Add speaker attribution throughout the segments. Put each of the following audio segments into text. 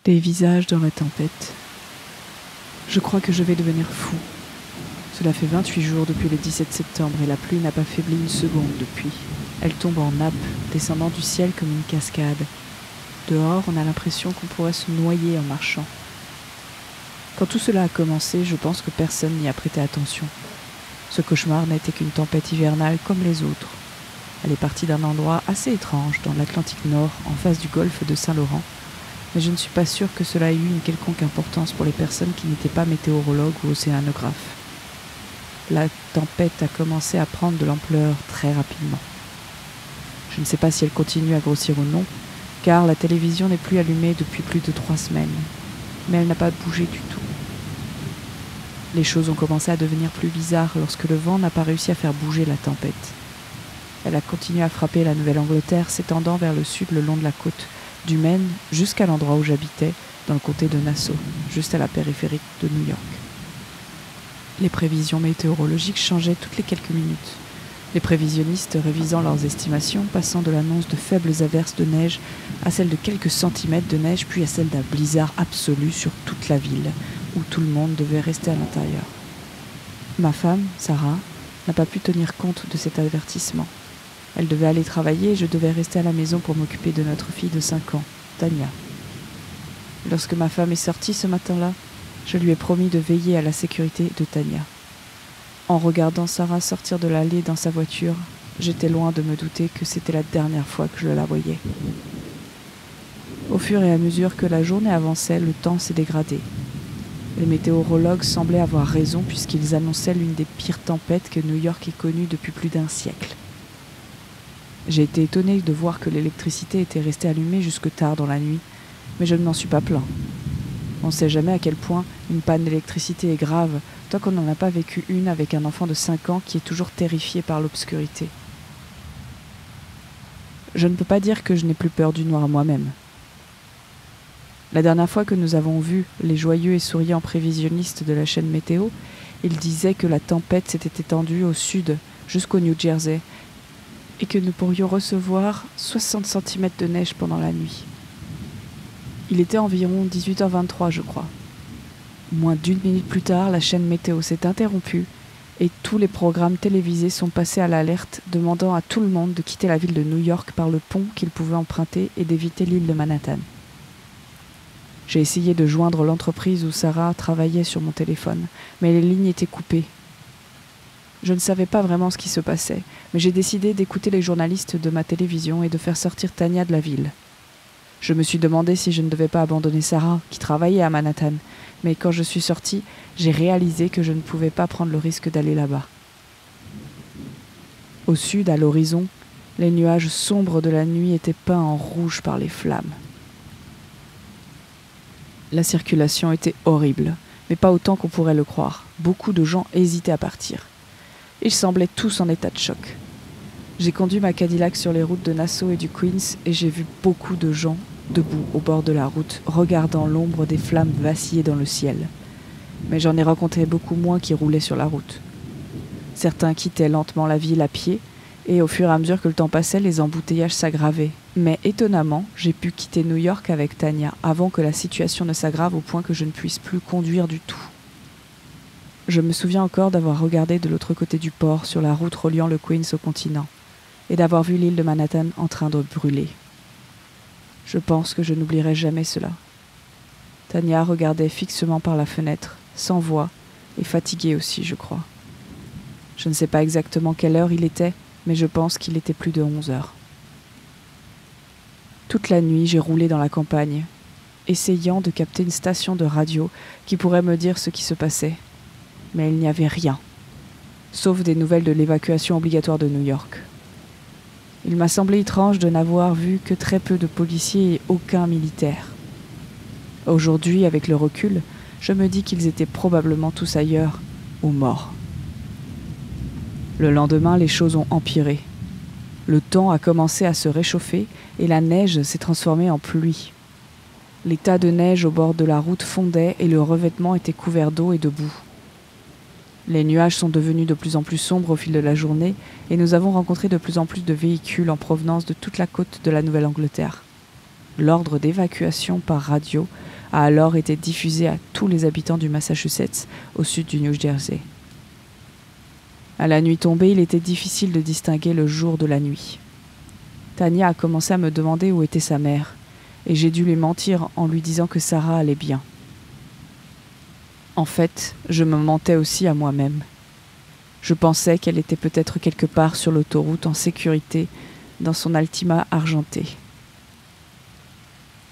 Speaker 1: Des visages dans la tempête. Je crois que je vais devenir fou. Cela fait 28 jours depuis le 17 septembre et la pluie n'a pas faibli une seconde depuis. Elle tombe en nappe, descendant du ciel comme une cascade. Dehors, on a l'impression qu'on pourrait se noyer en marchant. Quand tout cela a commencé, je pense que personne n'y a prêté attention. Ce cauchemar n'était qu'une tempête hivernale comme les autres. Elle est partie d'un endroit assez étrange, dans l'Atlantique Nord, en face du golfe de Saint-Laurent, mais je ne suis pas sûre que cela ait eu une quelconque importance pour les personnes qui n'étaient pas météorologues ou océanographes. La tempête a commencé à prendre de l'ampleur très rapidement. Je ne sais pas si elle continue à grossir ou non, car la télévision n'est plus allumée depuis plus de 3 semaines, mais elle n'a pas bougé du tout. Les choses ont commencé à devenir plus bizarres lorsque le vent n'a pas réussi à faire bouger la tempête. Elle a continué à frapper la Nouvelle-Angleterre, s'étendant vers le sud le long de la côte, du Maine jusqu'à l'endroit où j'habitais, dans le comté de Nassau, juste à la périphérie de New York. Les prévisions météorologiques changeaient toutes les quelques minutes. Les prévisionnistes révisant leurs estimations, passant de l'annonce de faibles averses de neige à celle de quelques centimètres de neige, puis à celle d'un blizzard absolu sur toute la ville, où tout le monde devait rester à l'intérieur. Ma femme, Sarah, n'a pas pu tenir compte de cet avertissement. Elle devait aller travailler et je devais rester à la maison pour m'occuper de notre fille de 5 ans, Tania. Lorsque ma femme est sortie ce matin-là, je lui ai promis de veiller à la sécurité de Tania. En regardant Sarah sortir de l'allée dans sa voiture, j'étais loin de me douter que c'était la dernière fois que je la voyais. Au fur et à mesure que la journée avançait, le temps s'est dégradé. Les météorologues semblaient avoir raison puisqu'ils annonçaient l'une des pires tempêtes que New York ait connues depuis plus d'1 siècle. J'ai été étonnée de voir que l'électricité était restée allumée jusque tard dans la nuit, mais je ne m'en suis pas plaint. On ne sait jamais à quel point une panne d'électricité est grave tant qu'on n'en a pas vécu une avec un enfant de 5 ans qui est toujours terrifié par l'obscurité. Je ne peux pas dire que je n'ai plus peur du noir moi-même. La dernière fois que nous avons vu les joyeux et souriants prévisionnistes de la chaîne météo, ils disaient que la tempête s'était étendue au sud jusqu'au New Jersey et que nous pourrions recevoir 60 cm de neige pendant la nuit. Il était environ 18h23, je crois. Moins d'1 minute plus tard, la chaîne météo s'est interrompue et tous les programmes télévisés sont passés à l'alerte, demandant à tout le monde de quitter la ville de New York par le pont qu'ils pouvaient emprunter et d'éviter l'île de Manhattan. J'ai essayé de joindre l'entreprise où Sarah travaillait sur mon téléphone, mais les lignes étaient coupées. Je ne savais pas vraiment ce qui se passait, mais j'ai décidé d'écouter les journalistes de ma télévision et de faire sortir Tania de la ville. Je me suis demandé si je ne devais pas abandonner Sarah, qui travaillait à Manhattan, mais quand je suis sortie, j'ai réalisé que je ne pouvais pas prendre le risque d'aller là-bas. Au sud, à l'horizon, les nuages sombres de la nuit étaient peints en rouge par les flammes. La circulation était horrible, mais pas autant qu'on pourrait le croire. Beaucoup de gens hésitaient à partir. Ils semblaient tous en état de choc. J'ai conduit ma Cadillac sur les routes de Nassau et du Queens et j'ai vu beaucoup de gens debout au bord de la route, regardant l'ombre des flammes vaciller dans le ciel. Mais j'en ai rencontré beaucoup moins qui roulaient sur la route. Certains quittaient lentement la ville à pied et au fur et à mesure que le temps passait, les embouteillages s'aggravaient. Mais étonnamment, j'ai pu quitter New York avec Tania avant que la situation ne s'aggrave au point que je ne puisse plus conduire du tout. Je me souviens encore d'avoir regardé de l'autre côté du port sur la route reliant le Queens au continent et d'avoir vu l'île de Manhattan en train de brûler. Je pense que je n'oublierai jamais cela. Tania regardait fixement par la fenêtre, sans voix, et fatiguée aussi, je crois. Je ne sais pas exactement quelle heure il était, mais je pense qu'il était plus de 11 heures. Toute la nuit, j'ai roulé dans la campagne, essayant de capter une station de radio qui pourrait me dire ce qui se passait. Mais il n'y avait rien, sauf des nouvelles de l'évacuation obligatoire de New York. Il m'a semblé étrange de n'avoir vu que très peu de policiers et aucun militaire. Aujourd'hui, avec le recul, je me dis qu'ils étaient probablement tous ailleurs, ou morts. Le lendemain, les choses ont empiré. Le temps a commencé à se réchauffer et la neige s'est transformée en pluie. Les tas de neige au bord de la route fondaient et le revêtement était couvert d'eau et de boue. Les nuages sont devenus de plus en plus sombres au fil de la journée et nous avons rencontré de plus en plus de véhicules en provenance de toute la côte de la Nouvelle-Angleterre. L'ordre d'évacuation par radio a alors été diffusé à tous les habitants du Massachusetts, au sud du New Jersey. À la nuit tombée, il était difficile de distinguer le jour de la nuit. Tanya a commencé à me demander où était sa mère, et j'ai dû lui mentir en lui disant que Sarah allait bien. En fait, je me mentais aussi à moi-même. Je pensais qu'elle était peut-être quelque part sur l'autoroute en sécurité, dans son Altima argenté.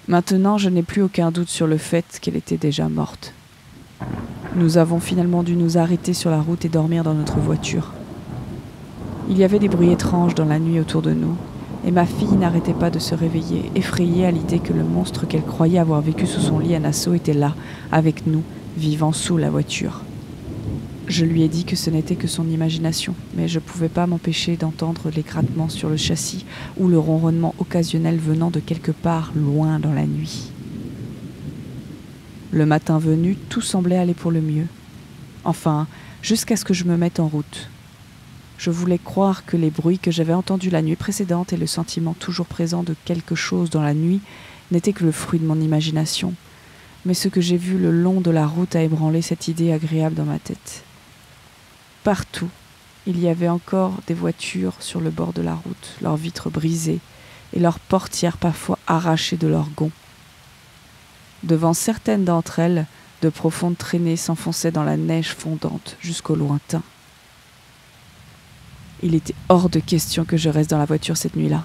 Speaker 1: Maintenant, je n'ai plus aucun doute sur le fait qu'elle était déjà morte. Nous avons finalement dû nous arrêter sur la route et dormir dans notre voiture. Il y avait des bruits étranges dans la nuit autour de nous, et ma fille n'arrêtait pas de se réveiller, effrayée à l'idée que le monstre qu'elle croyait avoir vécu sous son lit à Nassau était là, avec nous, vivant sous la voiture. Je lui ai dit que ce n'était que son imagination, mais je ne pouvais pas m'empêcher d'entendre les grattements sur le châssis ou le ronronnement occasionnel venant de quelque part loin dans la nuit. Le matin venu, tout semblait aller pour le mieux. Enfin, jusqu'à ce que je me mette en route. Je voulais croire que les bruits que j'avais entendus la nuit précédente et le sentiment toujours présent de quelque chose dans la nuit n'étaient que le fruit de mon imagination, mais ce que j'ai vu le long de la route a ébranlé cette idée agréable dans ma tête. Partout, il y avait encore des voitures sur le bord de la route, leurs vitres brisées et leurs portières parfois arrachées de leurs gonds. Devant certaines d'entre elles, de profondes traînées s'enfonçaient dans la neige fondante jusqu'au lointain. Il était hors de question que je reste dans la voiture cette nuit-là.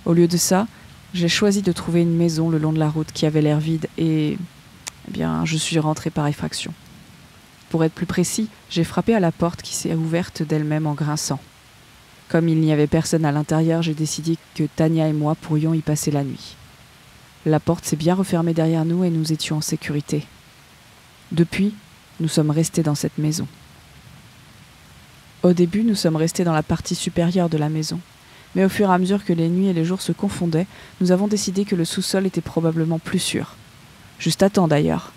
Speaker 1: Au lieu de ça, j'ai choisi de trouver une maison le long de la route qui avait l'air vide et, je suis rentré par effraction. Pour être plus précis, j'ai frappé à la porte qui s'est ouverte d'elle-même en grinçant. Comme il n'y avait personne à l'intérieur, j'ai décidé que Tanya et moi pourrions y passer la nuit. La porte s'est bien refermée derrière nous et nous étions en sécurité. Depuis, nous sommes restés dans cette maison. Au début, nous sommes restés dans la partie supérieure de la maison. Mais au fur et à mesure que les nuits et les jours se confondaient, nous avons décidé que le sous-sol était probablement plus sûr. Juste à temps d'ailleurs.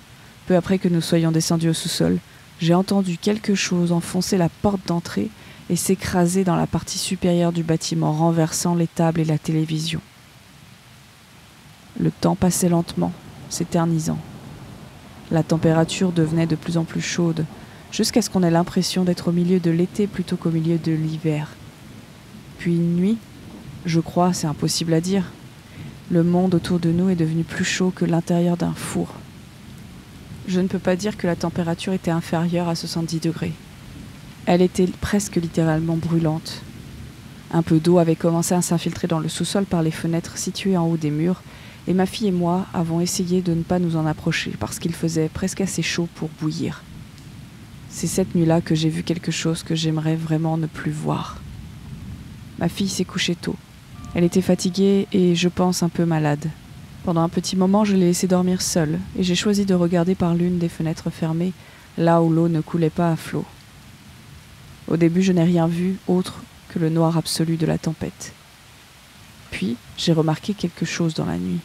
Speaker 1: Peu après que nous soyons descendus au sous-sol, j'ai entendu quelque chose enfoncer la porte d'entrée et s'écraser dans la partie supérieure du bâtiment, renversant les tables et la télévision. Le temps passait lentement, s'éternisant. La température devenait de plus en plus chaude, jusqu'à ce qu'on ait l'impression d'être au milieu de l'été plutôt qu'au milieu de l'hiver. Puis une nuit, je crois, c'est impossible à dire, le monde autour de nous est devenu plus chaud que l'intérieur d'un four. Je ne peux pas dire que la température était inférieure à 70 degrés. Elle était presque littéralement brûlante. Un peu d'eau avait commencé à s'infiltrer dans le sous-sol par les fenêtres situées en haut des murs, et ma fille et moi avons essayé de ne pas nous en approcher parce qu'il faisait presque assez chaud pour bouillir. C'est cette nuit-là que j'ai vu quelque chose que j'aimerais vraiment ne plus voir. Ma fille s'est couchée tôt. Elle était fatiguée et, je pense, un peu malade. Pendant un petit moment, je l'ai laissée dormir seule et j'ai choisi de regarder par l'une des fenêtres fermées, là où l'eau ne coulait pas à flot. Au début, je n'ai rien vu autre que le noir absolu de la tempête. Puis, j'ai remarqué quelque chose dans la nuit.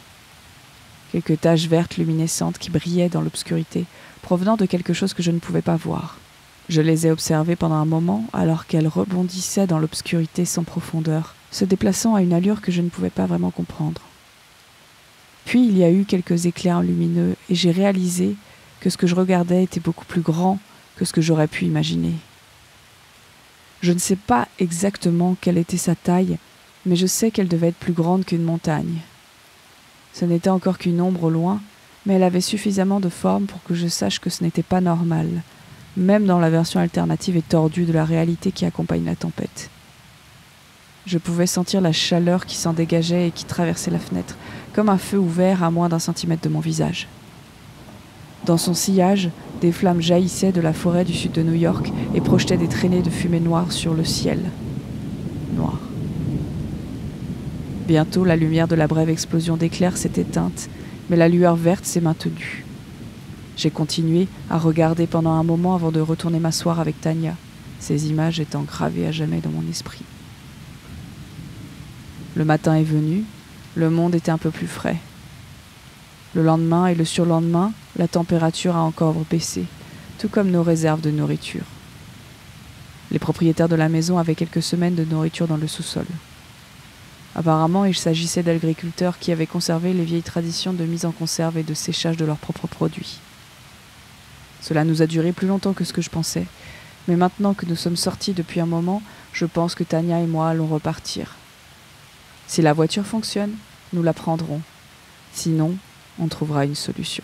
Speaker 1: Quelques taches vertes luminescentes qui brillaient dans l'obscurité, provenant de quelque chose que je ne pouvais pas voir. Je les ai observées pendant un moment alors qu'elles rebondissaient dans l'obscurité sans profondeur, se déplaçant à une allure que je ne pouvais pas vraiment comprendre. Puis il y a eu quelques éclairs lumineux et j'ai réalisé que ce que je regardais était beaucoup plus grand que ce que j'aurais pu imaginer. Je ne sais pas exactement quelle était sa taille, mais je sais qu'elle devait être plus grande qu'une montagne. Ce n'était encore qu'une ombre au loin, mais elle avait suffisamment de forme pour que je sache que ce n'était pas normal, même dans la version alternative et tordue de la réalité qui accompagne la tempête. Je pouvais sentir la chaleur qui s'en dégageait et qui traversait la fenêtre, comme un feu ouvert à moins d'1 centimètre de mon visage. Dans son sillage, des flammes jaillissaient de la forêt du sud de New York et projetaient des traînées de fumée noire sur le ciel. Noir. Bientôt, la lumière de la brève explosion d'éclairs s'est éteinte, mais la lueur verte s'est maintenue. J'ai continué à regarder pendant un moment avant de retourner m'asseoir avec Tanya, ces images étant gravées à jamais dans mon esprit. Le matin est venu, le monde était un peu plus frais. Le lendemain et le surlendemain, la température a encore baissé, tout comme nos réserves de nourriture. Les propriétaires de la maison avaient quelques semaines de nourriture dans le sous-sol. Apparemment, il s'agissait d'agriculteurs qui avaient conservé les vieilles traditions de mise en conserve et de séchage de leurs propres produits. Cela nous a duré plus longtemps que ce que je pensais, mais maintenant que nous sommes sortis depuis un moment, je pense que Tania et moi allons repartir. Si la voiture fonctionne, nous la prendrons. Sinon, on trouvera une solution.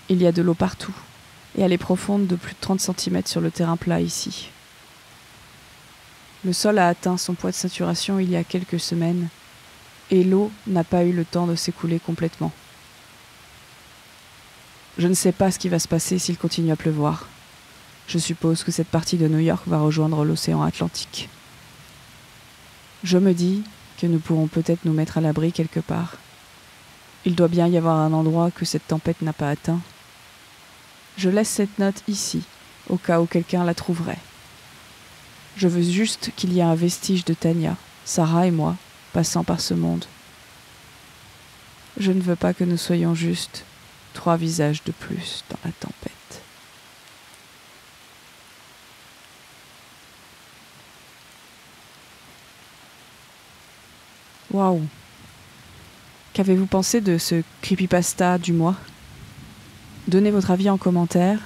Speaker 1: Il y a de l'eau partout, et elle est profonde de plus de 30 cm sur le terrain plat ici. Le sol a atteint son poids de saturation il y a quelques semaines, et l'eau n'a pas eu le temps de s'écouler complètement. Je ne sais pas ce qui va se passer s'il continue à pleuvoir. Je suppose que cette partie de New York va rejoindre l'océan Atlantique. Je me dis que nous pourrons peut-être nous mettre à l'abri quelque part. Il doit bien y avoir un endroit que cette tempête n'a pas atteint. Je laisse cette note ici, au cas où quelqu'un la trouverait. Je veux juste qu'il y ait un vestige de Tania, Sarah et moi, passant par ce monde. Je ne veux pas que nous soyons juste 3 visages de plus dans la tempête. Waouh! Qu'avez-vous pensé de ce creepypasta du mois? Donnez votre avis en commentaire,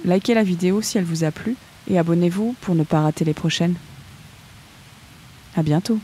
Speaker 1: likez la vidéo si elle vous a plu et abonnez-vous pour ne pas rater les prochaines. À bientôt!